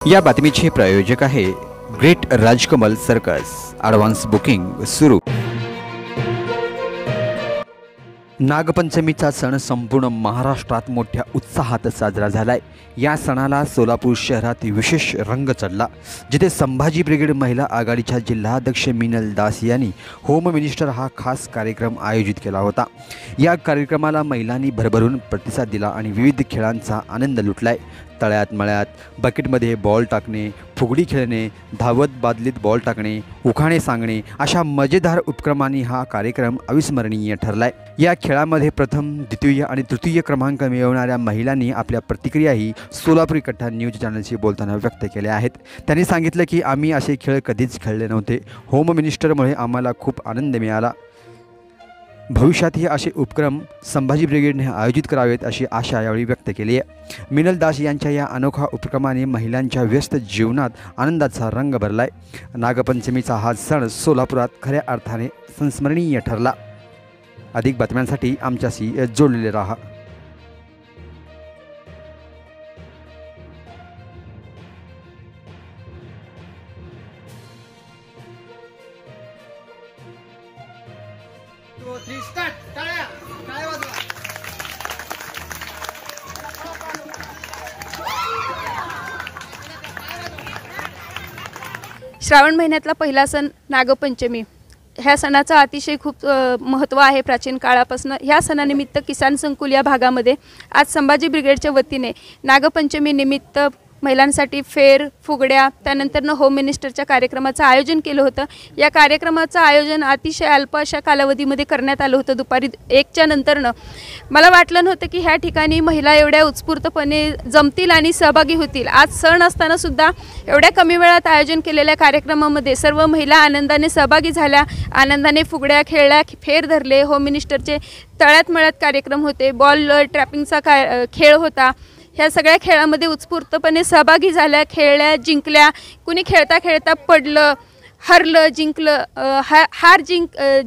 या बातमीचे प्रायोजक आहे great Rajkamal circus. Advance booking सुरू। नागपंचमीचा सण संपूर्ण महाराष्ट्रात मोठ्या उत्साहात साजरा झालाय। या सणाला सोलापूर शहरात विशेष रंग चढला, जिथे संभाजी ब्रिगेड महिला आघाडीच्या जिल्हाध्यक्ष मिनल दास यांनी होम मिनिस्टर हा खास कार्यक्रम आयोजित केला होता। या कार्यक्रमाला महिलांनी भरभरून प्रतिसाद दिला आणि विविध खेळांचा आनंद लुटलाय। तळ्यात मळ्यात बकेटमध्ये बॉल टाकणे, फुगडी खेळणे, धावत बादलीत बॉल टाकणे, उखाणे सांगणे अशा मजेदार उपक्रमांनी हा कार्यक्रम अविस्मरणीय ठरलाय। या खेळामध्ये प्रथम, द्वितीय आणि तृतीय क्रमांक मिळवणाऱ्या महिलांनी आपल्या प्रतिक्रियाही सोलापूर कट्टा न्यूज चॅनलशी बोलताना व्यक्त केल्या आहेत। त्यांनी सांगितलं की आम्ही असे खेळ कधीच खेळले नव्हते। होम मिनिस्टरमुळे आम्हाला खूप आनंद मिळाला। भविष्यातही असे उपक्रम संभाजी ब्रिगेडने आयोजित करावेत अशी आशा यावेळी व्यक्त केली आहे। मिनल दास यांच्या या अनोखा उपक्रमाने महिलांच्या व्यस्त जीवनात आनंदाचा रंग भरलाय। नागपंचमीचा हा सण सोलापुरात खऱ्या अर्थाने संस्मरणीय ठरला। अधिक बातम्यांसाठी आमच्याशी जोडलेले राहा। श्रावण महिन्यातला पहिला सण नागपंचमी। ह्या सणाचा अतिशय खूप महत्त्व आहे प्राचीन काळापासून। ह्या सणानिमित्त किसान संकुल या भागामध्ये आज संभाजी ब्रिगेडच्या वतीने नागपंचमी निमित्त महिलांसाठी फेर, फुगड्या, त्यानंतर होम मिनिस्टरच्या कार्यक्रमाचं आयोजन केलं होतं। या कार्यक्रमाचं आयोजन अतिशय अल्प अशा कालावधीमध्ये करण्यात आलं होतं। दुपारी 1च्या नंतरनं मला वाटलं नव्हतं की ह्या ठिकाणी महिला एवढ्या उत्स्फूर्तपणे जमतील आणि सहभागी होतील। आज सण असताना सुद्धा एवढ्या कमी वेळात आयोजन केलेल्या कार्यक्रमामध्ये सर्व महिला आनंदाने सहभागी झाल्या, आनंदाने फुगड्या खेळल्या, फेर धरले। होम मिनिस्टरचे तळ्यात मळ्यात कार्यक्रम होते, बॉल ट्रॅपिंगचा खेळ होता। ह्या सगळ्या खेळामध्ये उत्स्फूर्तपणे सहभागी झाल्या, खेळल्या, जिंकल्या। कुणी खेळता खेळता पडलं, हरलं, जिंकलं।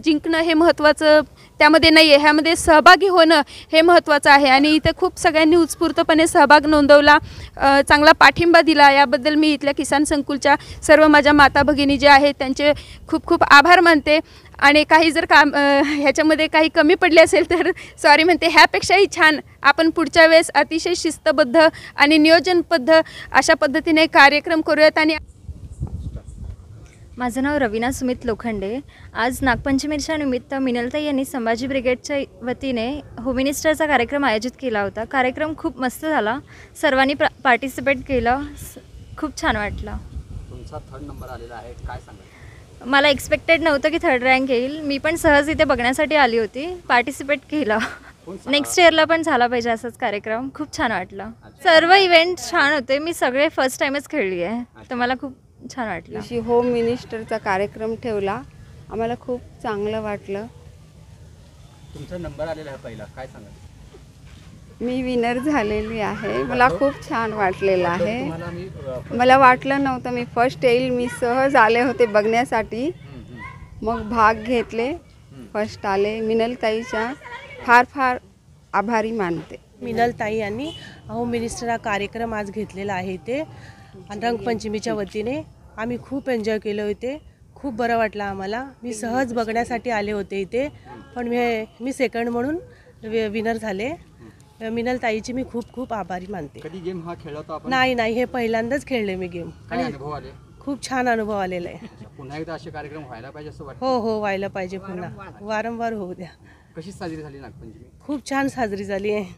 जिंकणं हे महत्त्वाचं त्यामध्ये नाही आहे, ह्यामध्ये सहभागी होणं हे महत्त्वाचं आहे। आणि इथे खूप सगळ्यांनी उत्स्फूर्तपणे सहभाग नोंदवला, चांगला पाठिंबा दिला। याबद्दल मी इथल्या किसान संकुलच्या सर्व माझ्या माता भगिनी जे आहेत त्यांचे खूप खूप आभार मानते। आणि काही जर काम ह्याच्यामध्ये काही कमी पडले असेल तर सॉरी म्हणते। ह्यापेक्षाही छान आपण पुढच्या वेळेस अतिशय शिस्तबद्ध आणि नियोजनबद्ध अशा पद्धतीने कार्यक्रम करूयात। आणि माझं नाव रवीना सुमित लोखंडे। आज नागपंचमीच्या निमित्त मिनलताई यांनी संभाजी ब्रिगेडच्या वतीने होम मिनिस्टरचा कार्यक्रम आयोजित केला होता। कार्यक्रम खूप मस्त झाला, सर्वांनी पार्टिसिपेट केलं, खूप छान वाटलं। तुमचा 3rd नंबर आलेला आहे, काय सांगाल? मला एक्सपेक्टेड नव्हतं की 3rd रँक येईल। मी पण सहज इथे बघण्यासाठी आली होती, पार्टिसिपेट केलं। नेक्स्ट इयरला पण झाला पाहिजे असाच कार्यक्रम, खूप छान वाटलं। सर्व इव्हेंट छान होते, मी सगळे फर्स्ट टाइमच खेळली आहे, तर मला खूप छान वाटलं। होम मिनिस्टरचा कार्यक्रम ठेवला, आम्हाला खूप चांगलं वाटलं। तुमचा नंबर आलेला आहे पहिला, काय सांगाल? मी विनर झालेली आहे, मला खूप छान वाटलेलं आहे। मला वाटलं नव्हतं मी फर्स्ट येईल, मी सहज आले होते बघण्यासाठी, मग भाग घेतले, फर्स्ट आले। मिनलताईच्या फार फार आभारी मानते। मिनलताई यांनी होम मिनिस्टर हा कार्यक्रम आज घेतलेला आहे इथे रंगपंचमीच्या वतीने। आम्ही खूप एन्जॉय केले होते, खूप बरं वाटलं आम्हाला। मी सहज बघण्यासाठी आले होते इथे, पण मी सेकंड म्हणून विनर झाले। मिनलताईची मी खूप खूप आभारी मानते। कधी गेम हा खेळला होता आपण? नाही, हे पहिल्यांदाच खेळले मी गेम। काय अनुभव आले? खूप छान अनुभव आलेला आहे। पुन्हा एकदा असे कार्यक्रम व्हायला पाहिजे असं वाटतं? हो, व्हायला पाहिजे, पुन्हा वारंवार होऊ द्या। कशी साजरी झाली नागपंचमी? खूप छान साजरी झाली आहे।